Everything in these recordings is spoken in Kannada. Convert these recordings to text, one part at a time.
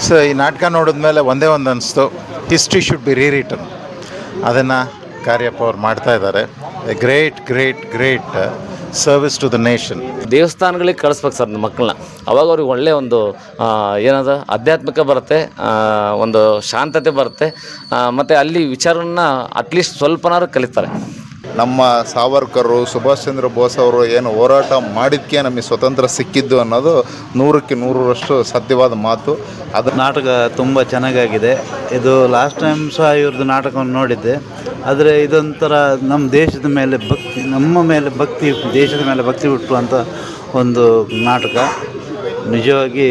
ಸೊ ಈ ನಾಟಕ ನೋಡಿದ್ಮೇಲೆ ಒಂದೇ ಒಂದು ಅನಿಸ್ತು, ಹಿಸ್ಟ್ರಿ ಶುಡ್ ಬಿ ರೀರಿಟನ್. ಅದನ್ನು ಕಾರ್ಯಪ್ಪ ಅವ್ರು ಮಾಡ್ತಾ ಇದ್ದಾರೆ. A great great great service to the nation. ದೇವಸ್ಥಾನಗಳಿಗೆ ಕಳಿಸ್ಬೇಕು ಸರ್ ಮಕ್ಕಳನ್ನ. ಅವಾಗ ಅವ್ರಿಗೆ ಒಳ್ಳೆಯ ಒಂದು ಏನದ ಆಧ್ಯಾತ್ಮಿಕ ಬರುತ್ತೆ, ಒಂದು ಶಾಂತತೆ ಬರುತ್ತೆ, ಮತ್ತು ಅಲ್ಲಿ ವಿಚಾರವನ್ನು ಅಟ್ಲೀಸ್ಟ್ ಸ್ವಲ್ಪನಾದ್ರು ಕಲಿತಾರೆ. ನಮ್ಮ ಸಾವರ್ಕರು, ಸುಭಾಷ್ ಚಂದ್ರ ಬೋಸ್ ಅವರು ಏನು ಹೋರಾಟ ಮಾಡಿದ್ದಕ್ಕೆ ನಮಗೆ ಸ್ವತಂತ್ರ ಸಿಕ್ಕಿದ್ದು ಅನ್ನೋದು 100ಕ್ಕೆ 100ರಷ್ಟು ಸತ್ಯವಾದ ಮಾತು. ಅದು ನಾಟಕ ತುಂಬ ಚೆನ್ನಾಗಾಗಿದೆ. ಇದು ಲಾಸ್ಟ್ ಟೈಮ್ ಸಹ ಇವ್ರದ್ದು ನಾಟಕವನ್ನು ನೋಡಿದ್ದೆ. ಆದರೆ ಇದೊಂಥರ ನಮ್ಮ ದೇಶದ ಮೇಲೆ ಭಕ್ತಿ, ನಮ್ಮ ಮೇಲೆ ಭಕ್ತಿ, ದೇಶದ ಮೇಲೆ ಭಕ್ತಿ ಹುಟ್ಟುವಂಥ ಒಂದು ನಾಟಕ. ನಿಜವಾಗಿ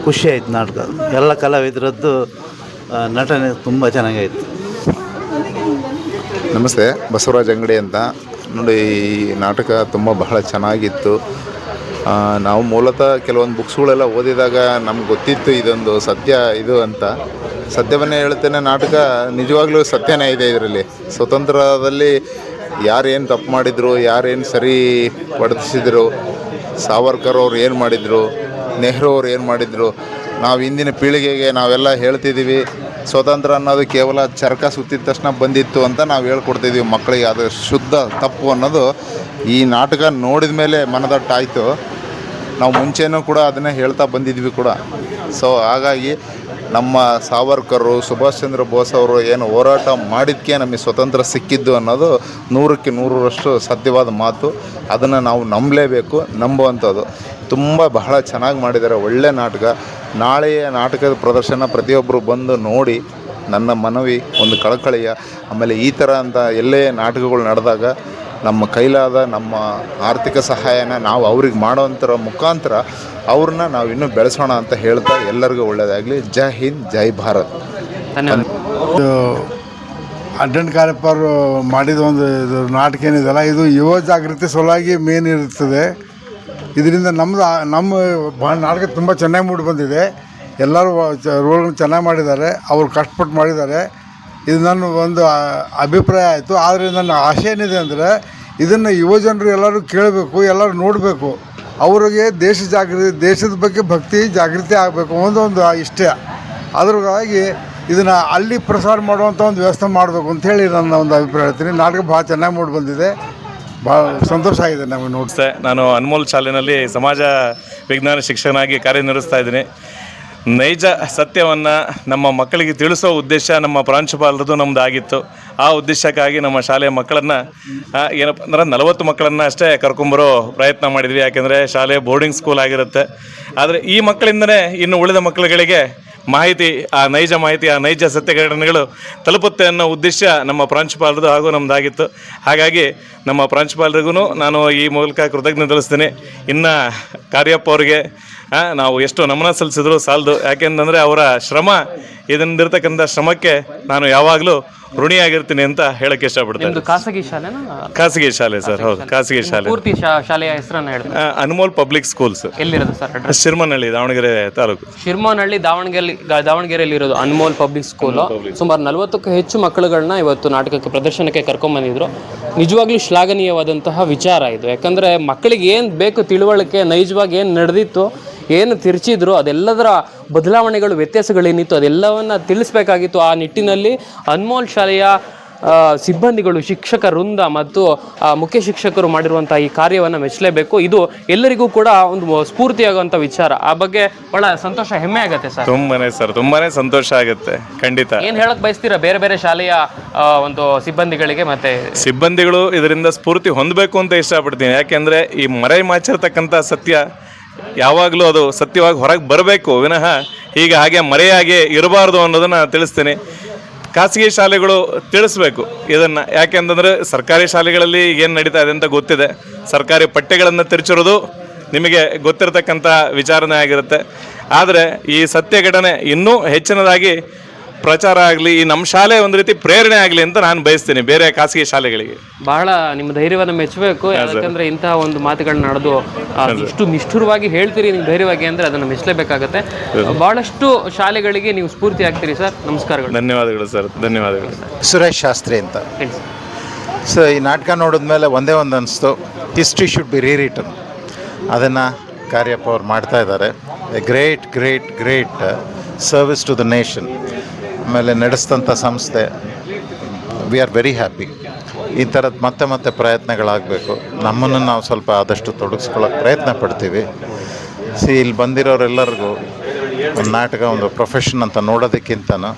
ಖುಷಿ ಆಯಿತು ನಾಟಕ. ಎಲ್ಲ ಕಲಾವಿದರದ್ದು ನಟನೆ ತುಂಬ ಚೆನ್ನಾಗಾಯಿತು. ನಮಸ್ತೆ, ಬಸವರಾಜ್ ಅಂಗಡಿ ಅಂತ. ನೋಡಿ, ಈ ನಾಟಕ ಬಹಳ ಚೆನ್ನಾಗಿತ್ತು. ನಾವು ಮೂಲತಃ ಕೆಲವೊಂದು ಬುಕ್ಸ್ಗಳೆಲ್ಲ ಓದಿದಾಗ ನಮ್ಗೆ ಗೊತ್ತಿತ್ತು ಇದೊಂದು ಸತ್ಯ ಇದು ಅಂತ. ಸತ್ಯವನ್ನೇ ಹೇಳ್ತೇನೆ, ನಾಟಕ ನಿಜವಾಗ್ಲೂ ಸತ್ಯನೇ ಇದೆ ಇದರಲ್ಲಿ. ಸ್ವತಂತ್ರದಲ್ಲಿ ಯಾರೇನು ತಪ್ಪು ಮಾಡಿದರು, ಯಾರೇನು ಸರಿ ವರ್ತಿಸಿದರು, ಸಾವರ್ಕರ್ ಅವ್ರು ಏನು ಮಾಡಿದರು, ನೆಹರು ಅವ್ರು ಏನು ಮಾಡಿದರು, ನಾವು ಇಂದಿನ ಪೀಳಿಗೆಗೆ ನಾವೆಲ್ಲ ಹೇಳ್ತಿದ್ದೀವಿ ಸ್ವತಂತ್ರ ಅನ್ನೋದು ಕೇವಲ ಚರಕ ಸುತ್ತಿದ ತಕ್ಷಣ ಬಂದಿತ್ತು ಅಂತ ನಾವು ಹೇಳ್ಕೊಡ್ತಿದ್ದೀವಿ ಮಕ್ಕಳಿಗೆ. ಅದು ಶುದ್ಧ ತಪ್ಪು ಅನ್ನೋದು ಈ ನಾಟಕ ನೋಡಿದ ಮೇಲೆ ಮನದಟ್ಟಾಯಿತು. ನಾವು ಮುಂಚೆನೂ ಕೂಡ ಅದನ್ನೇ ಹೇಳ್ತಾ ಬಂದಿದ್ವಿ ಕೂಡ. ಸೊ ಹಾಗಾಗಿ ನಮ್ಮ ಸಾವರ್ಕರು, ಸುಭಾಷ್ ಚಂದ್ರ ಬೋಸ್ ಅವರು ಏನು ಹೋರಾಟ ಮಾಡಿದ್ದಕ್ಕೆ ನಮಗೆ ಸ್ವತಂತ್ರ ಸಿಕ್ಕಿದ್ದು ಅನ್ನೋದು 100ಕ್ಕೆ 100ರಷ್ಟು ಸತ್ಯವಾದ ಮಾತು. ಅದನ್ನು ನಾವು ನಂಬಲೇಬೇಕು, ನಂಬುವಂಥದ್ದು. ಬಹಳ ಚೆನ್ನಾಗಿ ಮಾಡಿದ್ದಾರೆ, ಒಳ್ಳೆ ನಾಟಕ. ನಾಳೆಯ ನಾಟಕದ ಪ್ರದರ್ಶನ ಪ್ರತಿಯೊಬ್ಬರು ಬಂದು ನೋಡಿ, ನನ್ನ ಮನವಿ, ಒಂದು ಕಳಕಳಿಯ. ಆಮೇಲೆ ಈ ಥರ ಅಂತ ಎಲ್ಲೇ ನಾಟಕಗಳು ನಡೆದಾಗ ನಮ್ಮ ಕೈಲಾದ ನಮ್ಮ ಆರ್ಥಿಕ ಸಹಾಯನ ನಾವು ಅವ್ರಿಗೆ ಮಾಡೋವಂಥರ ಮುಖಾಂತರ ಅವ್ರನ್ನ ನಾವು ಇನ್ನೂ ಬೆಳೆಸೋಣ ಅಂತ ಹೇಳ್ತಾ ಎಲ್ಲರಿಗೂ ಒಳ್ಳೆಯದಾಗಲಿ. ಜೈ ಹಿಂದ್, ಜೈ ಭಾರತ್. ಅಡ್ಡನ್ ಕಾರ್ಯಪ್ಪ ಅವರು ಮಾಡಿದ ಒಂದು ಇದು ನಾಟಕ ಏನಿದೆಯಲ್ಲ, ಇದು ಯುವ ಜಾಗೃತಿ ಸಲುವಾಗಿ ಮೇನ್ ಇರ್ತದೆ. ಇದರಿಂದ ನಮ್ಮ ನಾಟಕ ತುಂಬ ಚೆನ್ನಾಗಿ ಮೂಡಿ ಬಂದಿದೆ. ಎಲ್ಲರೂ ರೋಲ್ಗಳನ್ನ ಚೆನ್ನಾಗಿ ಮಾಡಿದ್ದಾರೆ, ಅವರು ಕಷ್ಟಪಟ್ಟು ಮಾಡಿದ್ದಾರೆ. ಇದು ನನ್ನ ಒಂದು ಅಭಿಪ್ರಾಯ ಆಯಿತು. ಆದರೆ ನನ್ನ ಆಶೆ ಏನಿದೆ ಅಂದರೆ, ಇದನ್ನು ಯುವಜನರು ಎಲ್ಲರೂ ಕೇಳಬೇಕು, ಎಲ್ಲರೂ ನೋಡಬೇಕು. ಅವರಿಗೆ ದೇಶದ ಬಗ್ಗೆ ಭಕ್ತಿ ಜಾಗೃತಿ ಆಗಬೇಕು ಒಂದು ಇಷ್ಟ. ಅದ್ರಾಗಿ ಇದನ್ನು ಅಲ್ಲಿ ಪ್ರಸಾರ ಮಾಡುವಂಥ ಒಂದು ವ್ಯವಸ್ಥೆ ಮಾಡಬೇಕು ಅಂಥೇಳಿ ನನ್ನ ಒಂದು ಅಭಿಪ್ರಾಯ ಹೇಳ್ತೀನಿ. ನಾಟಕ ಭಾಳ ಚೆನ್ನಾಗಿ ಮೂಡಿ ಬಂದಿದೆ, ಭಾಳ ಸಂತೋಷ ಆಗಿದೆ ನಮಗೆ ನೋಡಿದೆ. ನಾನು ಅನ್ಮೋಲ್ ಶಾಲೆಯಲ್ಲಿ ಸಮಾಜ ವಿಜ್ಞಾನ ಶಿಕ್ಷಕನಾಗಿ ಕಾರ್ಯನಿರ್ವಹಿಸ್ತಾ ಇದ್ದೀನಿ. ನೈಜ ಸತ್ಯವನ್ನು ನಮ್ಮ ಮಕ್ಕಳಿಗೆ ತಿಳಿಸೋ ಉದ್ದೇಶ ನಮ್ಮ ಪ್ರಾಂಶುಪಾಲರದು ನಮ್ಮದು ಆಗಿತ್ತು. ಆ ಉದ್ದೇಶಕ್ಕಾಗಿ ನಮ್ಮ ಶಾಲೆಯ ಮಕ್ಕಳನ್ನು ಏನಪ್ಪ ಅಂದ್ರೆ 40 ಮಕ್ಕಳನ್ನು ಅಷ್ಟೇ ಕರ್ಕೊಂಬರೋ ಪ್ರಯತ್ನ ಮಾಡಿದ್ವಿ. ಯಾಕೆಂದರೆ ಶಾಲೆ ಬೋರ್ಡಿಂಗ್ ಸ್ಕೂಲ್ ಆಗಿರುತ್ತೆ. ಆದರೆ ಈ ಮಕ್ಕಳಿಂದನೇ ಇನ್ನು ಉಳಿದ ಮಕ್ಕಳುಗಳಿಗೆ ಮಾಹಿತಿ, ಆ ನೈಜ ಸತ್ಯ ಘಟನೆಗಳು ತಲುಪುತ್ತೆ ಅನ್ನೋ ಉದ್ದೇಶ ನಮ್ಮ ಪ್ರಾಂಶುಪಾಲರದು ಹಾಗೂ ನಮ್ಮದಾಗಿತ್ತು. ಹಾಗಾಗಿ ನಮ್ಮ ಪ್ರಾಂಶುಪಾಲರಿಗೂ ನಾನು ಈ ಮೂಲಕ ಕೃತಜ್ಞತೆ ತಿಳಿಸ್ತೀನಿ. ಇನ್ನು ಕಾರ್ಯಪ್ಪ ಅವರಿಗೆ ನಾವು ಎಷ್ಟು ನಮನ ಸಲ್ಲಿಸಿದ್ರು ಸಾಲದು. ಯಾಕೆಂತಂದರೆ ಅವರ ಶ್ರಮ, ಇದರಿಂದಿರ್ತಕ್ಕಂಥ ಶ್ರಮಕ್ಕೆ ನಾನು ಯಾವಾಗಲೂ ಋಣಿಯಾಗಿರ್ತೀನಿ ಅಂತ ಹೇಳಕ್ಕೆ ಇಷ್ಟಪಡ್ತೇನೆ. ಖಾಸಗಿ ಶಾಲೆನಾ? ಖಾಸಗಿ ಶಾಲೆ ಸರ್, ಹೌದು, ಖಾಸಗಿ ಶಾಲೆ. ಪೂರ್ತಿ ಶಾಲೆಯ ಹೆಸರನ್ನು ಹೇಳಿ. Anmol public schools. ಎಲ್ಲಿರೋದು ಸರ್? ಶಿರ್ಮನಹಳ್ಳಿ, ದಾವಣಗೆರೆ ತಾಲೂಕು. ಶಿರ್ಮನಹಳ್ಳಿ, ದಾವಣಗೆರೆಯಲ್ಲಿ ಇರೋದು ಅನ್ಮೋಲ್ ಪಬ್ಲಿಕ್ ಸ್ಕೂಲು. ಸುಮಾರು 40ಕ್ಕೂ ಹೆಚ್ಚು ಮಕ್ಕಳುಗಳನ್ನ ಇವತ್ತು ನಾಟಕಕ್ಕೆ ಪ್ರದರ್ಶನಕ್ಕೆ ಕರ್ಕೊಂಡ್ಬಂದಿದ್ರು. ನಿಜವಾಗ್ಲೂ ಶ್ಲಾಘನೀಯವಾದಂತಹ ವಿಚಾರ ಇದು. ಯಾಕಂದರೆ ಮಕ್ಕಳಿಗೆ ಏನು ಬೇಕು ತಿಳುವಳಿಕೆ, ನೈಜವಾಗಿ ಏನು ನಡೆದಿತ್ತು, ಏನು ತಿರ್ಚಿದ್ರು, ಅದೆಲ್ಲದರ ಬದಲಾವಣೆಗಳು, ವ್ಯತ್ಯಾಸಗಳೇನಿತ್ತು ಅದೆಲ್ಲವನ್ನು ತಿಳಿಸ್ಬೇಕಾಗಿತ್ತು. ಆ ನಿಟ್ಟಿನಲ್ಲಿ ಅನ್ಮೋಲ್ ಶಾಲೆಯ ಸಿಬ್ಬಂದಿಗಳು, ಶಿಕ್ಷಕ ವೃಂದ ಮತ್ತು ಮುಖ್ಯ ಶಿಕ್ಷಕರು ಮಾಡಿರುವಂಥ ಈ ಕಾರ್ಯವನ್ನು ಮೆಚ್ಚಲೇಬೇಕು. ಇದು ಎಲ್ಲರಿಗೂ ಕೂಡ ಒಂದು ಸ್ಫೂರ್ತಿಯಾಗುವಂಥ ವಿಚಾರ. ಆ ಬಗ್ಗೆ ಭಾಳ ಸಂತೋಷ, ಹೆಮ್ಮೆ ಆಗುತ್ತೆ ಸರ್. ತುಂಬಾನೇ ಸಂತೋಷ ಆಗುತ್ತೆ, ಖಂಡಿತ. ಏನು ಹೇಳಕ್ ಬಯಸ್ತೀರಾ ಬೇರೆ ಬೇರೆ ಶಾಲೆಯ ಒಂದು ಸಿಬ್ಬಂದಿಗಳಿಗೆ? ಮತ್ತೆ ಸಿಬ್ಬಂದಿಗಳು ಇದರಿಂದ ಸ್ಫೂರ್ತಿ ಹೊಂದಬೇಕು ಅಂತ ಇಷ್ಟಪಡ್ತೀನಿ. ಯಾಕೆಂದರೆ ಈ ಮರೆಮಾಚಿರ್ತಕ್ಕಂಥ ಸತ್ಯ ಯಾವಾಗಲೂ ಅದು ಸತ್ಯವಾಗಿ ಹೊರಗೆ ಬರಬೇಕು ವಿನಃ ಹಾಗೆ ಮರೆಯಾಗಿ ಇರಬಾರ್ದು ಅನ್ನೋದನ್ನು ತಿಳಿಸ್ತೀನಿ. ಖಾಸಗಿ ಶಾಲೆಗಳು ತಿಳಿಸ್ಬೇಕು ಇದನ್ನು. ಯಾಕೆಂತಂದರೆ ಸರ್ಕಾರಿ ಶಾಲೆಗಳಲ್ಲಿ ಏನು ನಡೀತಾ ಇದೆ ಅಂತ ಗೊತ್ತಿದೆ. ಸರ್ಕಾರಿ ಪಠ್ಯಗಳನ್ನು ತಿರುಚಿರೋದು ನಿಮಗೆ ಗೊತ್ತಿರತಕ್ಕಂಥ ವಿಚಾರಣೆ ಆಗಿರುತ್ತೆ. ಆದರೆ ಈ ಸತ್ಯ ಘಟನೆ ಇನ್ನೂ ಹೆಚ್ಚಿನದಾಗಿ ಪ್ರಚಾರ ಆಗಲಿ, ಈ ನಮ್ಮ ಶಾಲೆ ಒಂದು ರೀತಿ ಪ್ರೇರಣೆ ಆಗಲಿ ಅಂತ ನಾನು ಬಯಸ್ತೀನಿ ಬೇರೆ ಖಾಸಗಿ ಶಾಲೆಗಳಿಗೆ. ಬಹಳ ನಿಮ್ಮ ಧೈರ್ಯವನ್ನು ಮೆಚ್ಚಬೇಕು. ಯಾಕಂದರೆ ಇಂತಹ ಒಂದು ಮಾತುಗಳನ್ನ ನಡೆದು ಇಷ್ಟು ನಿಷ್ಠುರವಾಗಿ ಹೇಳ್ತೀರಿ ನೀವು ಧೈರ್ಯವಾಗಿ ಅಂದರೆ ಅದನ್ನು ಮೆಚ್ಚಲೇಬೇಕಾಗತ್ತೆ. ಭಾಳಷ್ಟು ಶಾಲೆಗಳಿಗೆ ನೀವು ಸ್ಫೂರ್ತಿ ಆಗ್ತೀರಿ ಸರ್. ನಮಸ್ಕಾರಗಳು. ಧನ್ಯವಾದಗಳು ಸರ್, ಧನ್ಯವಾದಗಳು. ಸುರೇಶ್ ಶಾಸ್ತ್ರಿ ಅಂತ. ಸೊ ಈ ನಾಟಕ ನೋಡಿದ್ಮೇಲೆ ಒಂದೇ ಒಂದು ಅನಿಸ್ತು, ಹಿಸ್ಟ್ರಿ ಶುಡ್ ಬಿ ರೀರಿಟನ್. ಅದನ್ನು ಕಾರ್ಯಪ್ಪ ಅವ್ರು ಮಾಡ್ತಾ ಇದ್ದಾರೆ. A great great great service to the nation. ಆಮೇಲೆ ನಡೆಸಿದಂಥ ಸಂಸ್ಥೆ, ವಿ ಆರ್ ವೆರಿ ಹ್ಯಾಪಿ. ಈ ಥರದ್ದು ಮತ್ತೆ ಮತ್ತೆ ಪ್ರಯತ್ನಗಳಾಗಬೇಕು. ನಮ್ಮನ್ನು ನಾವು ಸ್ವಲ್ಪ ಆದಷ್ಟು ತೊಡಗಿಸ್ಕೊಳ್ಳೋಕೆ ಪ್ರಯತ್ನ ಪಡ್ತೀವಿ. ಇಲ್ಲಿ ಬಂದಿರೋರೆಲ್ಲರಿಗೂ ಒಂದು ನಾಟಕ ಒಂದು ಪ್ರೊಫೆಷನ್ ಅಂತ ನೋಡೋದಕ್ಕಿಂತನೂ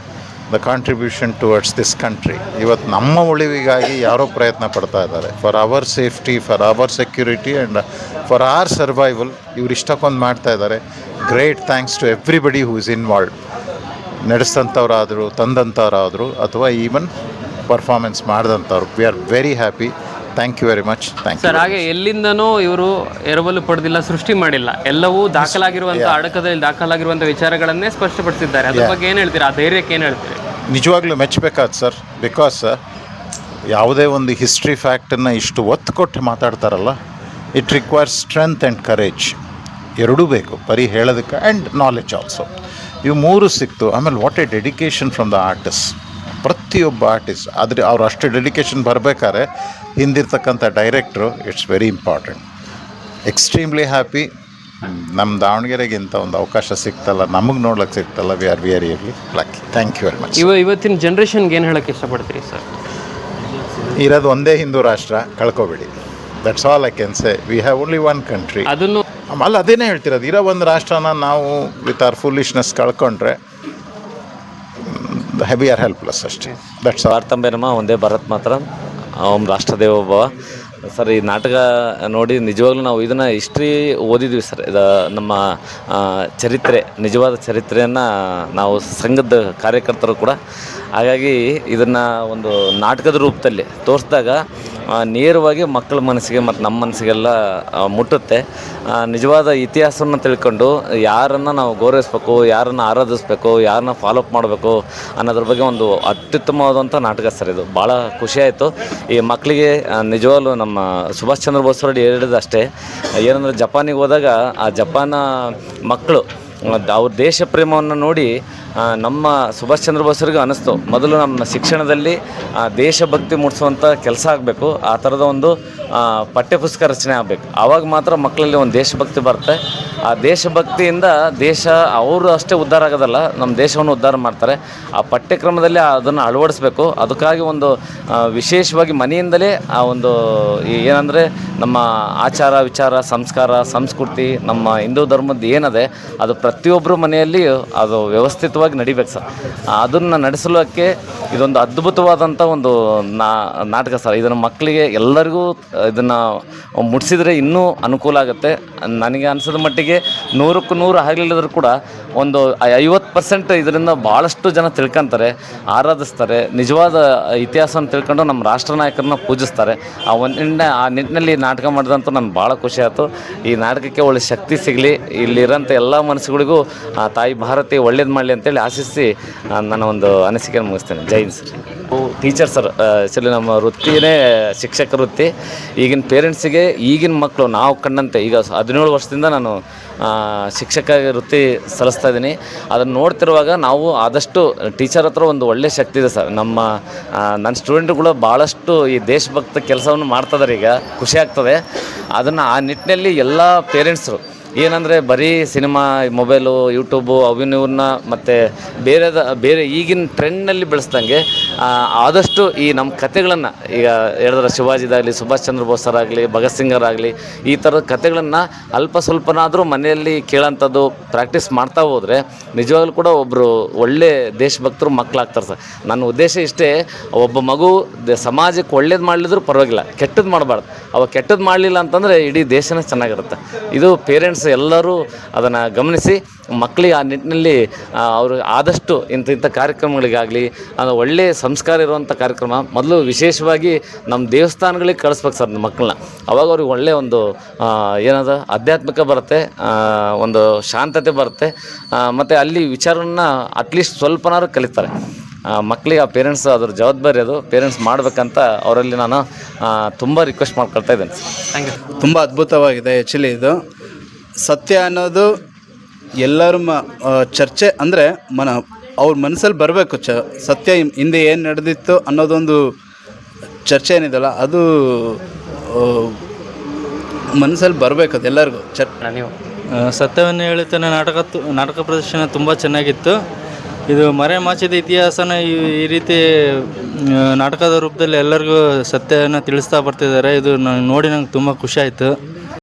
the contribution towards this country. ಇವತ್ತು ನಮ್ಮ ಉಳಿವಿಗಾಗಿ ಯಾರೋ ಪ್ರಯತ್ನ ಪಡ್ತಾ ಇದ್ದಾರೆ, for our safety, for our security and for our survival. ಇವ್ರು ಇಷ್ಟಕ್ಕೊಂದು ಮಾಡ್ತಾ ಇದ್ದಾರೆ. Great thanks to everybody who is involve. ನಡೆಸಿದಂಥವ್ರಾದರು, ತಂದಂಥವ್ರಾದರು, ಅಥವಾ ಈವನ್ ಪರ್ಫಾರ್ಮೆನ್ಸ್ ಮಾಡಿದಂಥವ್ರು. We are very happy. Thank you very much. Thank you. Sir, ಹಾಗೆ ಎಲ್ಲಿಂದನೂ ಇವರು ಎರವಲು ಪಡೆದಿಲ್ಲ, ಸೃಷ್ಟಿ ಮಾಡಿಲ್ಲ. ಎಲ್ಲವೂ ದಾಖಲಾಗಿರುವಂಥ ಅಡಕದಲ್ಲಿ ದಾಖಲಾಗಿರುವಂಥ ವಿಚಾರಗಳನ್ನೇ ಸ್ಪಷ್ಟಪಡಿಸಿದ್ದಾರೆ. ಅದ್ರ ಬಗ್ಗೆ ಏನು ಹೇಳ್ತೀರಾ? ಆ ಧೈರ್ಯಕ್ಕೆ ಏನು ಹೇಳ್ತೀರಿ? ನಿಜವಾಗ್ಲೂ ಮೆಚ್ಚಬೇಕಾದ ಸರ್. ಬಿಕಾಸ್ ಯಾವುದೇ ಒಂದು ಹಿಸ್ಟ್ರಿ ಫ್ಯಾಕ್ಟನ್ನು ಇಷ್ಟು ಒತ್ತು ಕೊಟ್ಟು ಮಾತಾಡ್ತಾರಲ್ಲ, it requires strength and courage. ಎರಡೂ ಬೇಕು, ಬರೀ ಹೇಳೋದಕ್ಕೆ, ಆ್ಯಂಡ್ ನಾಲೆಡ್ಜ್ ಆಲ್ಸೋ. ಇವು ಮೂರು ಸಿಕ್ತು. ಆಮೇಲೆ what a dedication from the artist. ಪ್ರತಿಯೊಬ್ಬ ಆರ್ಟಿಸ್ಟ್ ಆದರೆ ಅವ್ರು ಅಷ್ಟು ಡೆಡಿಕೇಶನ್ ಬರಬೇಕಾದ್ರೆ ಹಿಂದಿರ್ತಕ್ಕಂಥ director, it's very important. Extremely happy. ನಮ್ಮ ದಾವಣಗೆರೆಗೆ ಇಂಥ ಒಂದು ಅವಕಾಶ ಸಿಗ್ತಲ್ಲ, ನಮಗೆ ನೋಡ್ಲಿಕ್ಕೆ ಸಿಗ್ತಲ್ಲ. We are very lucky. Thank you very much. ಇವತ್ತಿನ ಜನ್ರೇಷನ್ಗೆ ಏನು ಹೇಳೋಕ್ಕೆ ಇಷ್ಟಪಡ್ತೀರಿ ಸರ್? ಇರೋದು ಒಂದೇ ಹಿಂದೂ ರಾಷ್ಟ್ರ, ಕಳ್ಕೊಬೇಡಿ. That's all I can say. We have only one country. ಅದನ್ನು ಅಲ್ಲ, ಅದೇನೇ ಹೇಳ್ತಿರೋದು. ಇರೋ ಒಂದು ರಾಷ್ಟ್ರನ ನಾವು ವಿತ್ ಆರ್ ಫುಲಿಶ್ನೆಸ್ ಕಳ್ಕೊಂಡ್ರೆ ವಿ ಆರ್ ಹೆಲ್ಪ್ಲೆಸ್ ಅಷ್ಟೇ. That's all. ಭಾರತಾಂಬೆ ನಮಃ, ಒಂದೇ ಭಾರತ್ ಮಾತ್ರ, ಓಂ ರಾಷ್ಟ್ರದೇವೋಭವ. ಸರ್, ಈ ನಾಟಕ ನೋಡಿ ನಿಜವಾಗ್ಲೂ ನಾವು ಇದನ್ನು ಹಿಸ್ಟ್ರಿ ಓದಿದ್ವಿ ಸರ್. ಇದು ನಮ್ಮ ಚರಿತ್ರೆ, ನಿಜವಾದ ಚರಿತ್ರೆಯನ್ನು ನಾವು ಸಂಘದ ಕಾರ್ಯಕರ್ತರು ಕೂಡ. ಹಾಗಾಗಿ ಇದನ್ನು ಒಂದು ನಾಟಕದ ರೂಪದಲ್ಲಿ ತೋರಿಸಿದಾಗ ನೇರವಾಗಿ ಮಕ್ಕಳ ಮನಸ್ಸಿಗೆ ಮತ್ತು ನಮ್ಮ ಮನಸ್ಸಿಗೆಲ್ಲ ಮುಟ್ಟುತ್ತೆ. ನಿಜವಾದ ಇತಿಹಾಸವನ್ನು ತಿಳ್ಕೊಂಡು ಯಾರನ್ನು ನಾವು ಗೌರವಿಸ್ಬೇಕು, ಯಾರನ್ನು ಆರಾಧಿಸ್ಬೇಕು, ಯಾರನ್ನ ಫಾಲೋಅಪ್ ಮಾಡಬೇಕು ಅನ್ನೋದ್ರ ಬಗ್ಗೆ ಒಂದು ಅತ್ಯುತ್ತಮವಾದಂಥ ನಾಟಕ ಸರ್ ಇದು. ಭಾಳ ಖುಷಿಯಾಯಿತು. ಈ ಮಕ್ಕಳಿಗೆ ನಿಜವಾಗ್ಲೂ ನಮ್ಮ ಸುಭಾಷ್ ಚಂದ್ರ ಬೋಸ್ ಅವರು ಹೇಳಿದ್ದು ಅಷ್ಟೇ. ಏನಂದರೆ, ಜಪಾನಿಗೆ ಹೋದಾಗ ಆ ಜಪಾನ ಮಕ್ಕಳು ಅವ್ರ ದೇಶ ಪ್ರೇಮವನ್ನು ನೋಡಿ ನಮ್ಮ ಸುಭಾಷ್ ಚಂದ್ರ ಬೋಸರಿಗೆ ಅನ್ನಿಸ್ತು, ಮೊದಲು ನಮ್ಮ ಶಿಕ್ಷಣದಲ್ಲಿ ದೇಶಭಕ್ತಿ ಮೂಡಿಸುವಂಥ ಕೆಲಸ ಆಗಬೇಕು. ಆ ಥರದ ಒಂದು ಪಠ್ಯಪುಸ್ತಕ ರಚನೆ ಆಗಬೇಕು. ಆವಾಗ ಮಾತ್ರ ಮಕ್ಕಳಲ್ಲಿ ಒಂದು ದೇಶಭಕ್ತಿ ಬರುತ್ತೆ. ಆ ದೇಶಭಕ್ತಿಯಿಂದ ದೇಶ ಅವರು ಅಷ್ಟೇ ಉದ್ಧಾರ ಆಗೋದಲ್ಲ, ನಮ್ಮ ದೇಶವನ್ನು ಉದ್ಧಾರ ಮಾಡ್ತಾರೆ. ಆ ಪಠ್ಯಕ್ರಮದಲ್ಲಿ ಅದನ್ನು ಅಳವಡಿಸ್ಬೇಕು. ಅದಕ್ಕಾಗಿ ಒಂದು ವಿಶೇಷವಾಗಿ ಮನೆಯಿಂದಲೇ ಆ ಒಂದು ಏನಂದರೆ ನಮ್ಮ ಆಚಾರ ವಿಚಾರ, ಸಂಸ್ಕಾರ, ಸಂಸ್ಕೃತಿ, ನಮ್ಮ ಹಿಂದೂ ಧರ್ಮದ್ದು ಏನಿದೆ ಅದು ಪ್ರತಿಯೊಬ್ಬರ ಮನೆಯಲ್ಲಿ ಅದು ವ್ಯವಸ್ಥಿತವಾಗಿ ನಡಿಬೇಕು ಸರ್. ಅದನ್ನು ನಡೆಸಲಿಕ್ಕೆ ಇದೊಂದು ಅದ್ಭುತವಾದಂಥ ಒಂದು ನಾಟಕ ಸರ್. ಇದನ್ನು ಮಕ್ಕಳಿಗೆ ಎಲ್ಲರಿಗೂ ಇದನ್ನು ಮುಟ್ಟಿಸಿದ್ರೆ ಇನ್ನೂ ಅನುಕೂಲ ಆಗುತ್ತೆ. ನನಗೆ ಅನಿಸಿದ ಮಟ್ಟಿಗೆ 100ಕ್ಕೆ 100 ಆಗಲಿಲ್ಲದ್ರೂ ಕೂಡ ಒಂದು 50% ಇದರಿಂದ ಭಾಳಷ್ಟು ಜನ ತಿಳ್ಕೊತಾರೆ, ಆರಾಧಿಸ್ತಾರೆ, ನಿಜವಾದ ಇತಿಹಾಸವನ್ನು ತಿಳ್ಕೊಂಡು ನಮ್ಮ ರಾಷ್ಟ್ರ ನಾಯಕರನ್ನ ಪೂಜಿಸ್ತಾರೆ. ಆ ನಿಟ್ಟಿನಲ್ಲಿ ನಾಟಕ ಮಾಡಿದಂತೂ ನನಗೆ ಭಾಳ ಖುಷಿ ಆಯಿತು. ಈ ನಾಟಕಕ್ಕೆ ಒಳ್ಳೆ ಶಕ್ತಿ ಸಿಗಲಿ, ಇಲ್ಲಿರೋಂಥ ಎಲ್ಲ ಮನಸ್ಸುಗಳಿಗೂ ತಾಯಿ ಭಾರತಿ ಒಳ್ಳೇದು ಮಾಡಲಿ ಅಂತೇಳಿ ಆಶಿಸಿ ನನ್ನ ಒಂದು ಅನಿಸಿಕೆ ಮುಗಿಸ್ತೇನೆ. ಜೈ Hind sir. Teacher sir, actually ನಮ್ಮ ವೃತ್ತಿಯೇ ಶಿಕ್ಷಕ ವೃತ್ತಿ. ಈಗಿನ ಪೇರೆಂಟ್ಸಿಗೆ ಈಗಿನ ಮಕ್ಕಳು ನಾವು ಕಂಡಂತೆ ಈಗ 17 ವರ್ಷದಿಂದ ನಾನು ಶಿಕ್ಷಕ ವೃತ್ತಿ ಸಲ್ಲಿಸ್ತಾ ಇದ್ದೀನಿ. ಅದನ್ನು ನೋಡ್ತಿರುವಾಗ ನಾವು ಆದಷ್ಟು ಟೀಚರ್ ಹತ್ರ ಒಂದು ಒಳ್ಳೆಯ ಶಕ್ತಿ ಇದೆ ಸರ್. ನನ್ನ ಸ್ಟೂಡೆಂಟ್ಗಳು ಭಾಳಷ್ಟು ಈ ದೇಶಭಕ್ತ ಕೆಲಸವನ್ನು ಮಾಡ್ತಿದ್ದಾರೆ. ಈಗ ಖುಷಿ ಆಗ್ತದೆ. ಅದನ್ನು ಆ ನಿಟ್ಟಿನಲ್ಲಿ ಎಲ್ಲ ಪೇರೆಂಟ್ಸರು ಏನಂದರೆ ಬರೀ ಸಿನಿಮಾ, ಮೊಬೈಲು, ಯೂಟ್ಯೂಬು ಅವಿನವ್ರನ್ನ ಮತ್ತು ಬೇರೆ ಈಗಿನ ಟ್ರೆಂಡ್ನಲ್ಲಿ ಬೆಳೆಸ್ದಂಗೆ ಆದಷ್ಟು ಈ ನಮ್ಮ ಕತೆಗಳನ್ನು ಈಗ ಹೇಳಿದ್ರೆ ಶಿವಾಜಿದಾಗಲಿ, ಸುಭಾಷ್ ಚಂದ್ರ ಬೋಸರಾಗಲಿ, ಭಗತ್ ಸಿಂಗರಾಗಲಿ, ಈ ಥರದ ಕತೆಗಳನ್ನು ಅಲ್ಪ ಸ್ವಲ್ಪನಾದರೂ ಮನೆಯಲ್ಲಿ ಕೇಳೋಂಥದ್ದು ಪ್ರಾಕ್ಟೀಸ್ ಮಾಡ್ತಾ ಹೋದರೆ ನಿಜವಾಗ್ಲೂ ಕೂಡ ಒಬ್ಬರು ಒಳ್ಳೆ ದೇಶಭಕ್ತರು ಮಕ್ಕಳಾಗ್ತಾರೆ ಸರ್. ನನ್ನ ಉದ್ದೇಶ ಇಷ್ಟೇ, ಒಬ್ಬ ಮಗು ಸಮಾಜಕ್ಕೆ ಒಳ್ಳೇದು ಮಾಡಲಿದ್ರು ಪರವಾಗಿಲ್ಲ, ಕೆಟ್ಟದ್ದು ಮಾಡಬಾರ್ದು. ಅವ ಕೆಟ್ಟದ್ದು ಮಾಡಲಿಲ್ಲ ಅಂತಂದರೆ ಇಡೀ ದೇಶನೇ ಚೆನ್ನಾಗಿರುತ್ತೆ. ಇದು ಪೇರೆಂಟ್ಸ್ ಎಲ್ಲರೂ ಅದನ್ನು ಗಮನಿಸಿ ಮಕ್ಕಳಿಗೆ ಆ ನಿಟ್ಟಿನಲ್ಲಿ ಅವರು ಆದಷ್ಟು ಇಂಥ ಕಾರ್ಯಕ್ರಮಗಳಿಗಾಗಲಿ, ಅದು ಒಳ್ಳೆಯ ಸಂಸ್ಕಾರ ಇರುವಂಥ ಕಾರ್ಯಕ್ರಮ ಮೊದಲು ವಿಶೇಷವಾಗಿ ನಮ್ಮ ದೇವಸ್ಥಾನಗಳಿಗೆ ಕಳಿಸ್ಬೇಕು ಸರ್ ಮಕ್ಕಳನ್ನ. ಅವಾಗ ಅವ್ರಿಗೆ ಒಳ್ಳೆಯ ಒಂದು ಏನದು ಆಧ್ಯಾತ್ಮಿಕ ಬರುತ್ತೆ, ಒಂದು ಶಾಂತತೆ ಬರುತ್ತೆ, ಮತ್ತು ಅಲ್ಲಿ ವಿಚಾರವನ್ನು ಅಟ್ಲೀಸ್ಟ್ ಸ್ವಲ್ಪನಾದ್ರು ಕಲಿತಾರೆ ಮಕ್ಕಳಿಗೆ. ಆ ಪೇರೆಂಟ್ಸ್ ಅದ್ರ ಜವಾಬ್ದಾರಿ, ಅದು ಪೇರೆಂಟ್ಸ್ ಮಾಡಬೇಕಂತ ಅವರಲ್ಲಿ ನಾನು ತುಂಬ ರಿಕ್ವೆಸ್ಟ್ ಮಾಡ್ಕೊಳ್ತಾ ಇದ್ದೇನೆ ಸರ್. Thank you. ತುಂಬ ಅದ್ಭುತವಾಗಿದೆ. ಆ್ಯಕ್ಚುಲಿ ಇದು ಸತ್ಯ ಅನ್ನೋದು ಎಲ್ಲರೂ ಚರ್ಚೆ ಅಂದರೆ ಅವ್ರ ಮನಸ್ಸಲ್ಲಿ ಬರಬೇಕು. ಸತ್ಯ ಹಿಂದೆ ಏನು ನಡೆದಿತ್ತು ಅನ್ನೋದೊಂದು ಚರ್ಚೆ ಏನಿದೆಯಲ್ಲ, ಅದು ಮನಸ್ಸಲ್ಲಿ ಬರಬೇಕು ಅದು ಎಲ್ಲರಿಗೂ. ನೀವು ಸತ್ಯವನ್ನು ಹೇಳುತ್ತಾನೆ ನಾಟಕ ಪ್ರದರ್ಶನ ತುಂಬ ಚೆನ್ನಾಗಿತ್ತು. ಇದು ಮರೆಮಾಚಿದ ಇತಿಹಾಸನ ಈ ರೀತಿ ನಾಟಕದ ರೂಪದಲ್ಲಿ ಎಲ್ಲರಿಗೂ ಸತ್ಯವನ್ನು ತಿಳಿಸ್ತಾ ಬರ್ತಿದ್ದಾರೆ. ಇದು ನೋಡಿ ನಂಗೆ ತುಂಬ ಖುಷಿ ಆಯಿತು.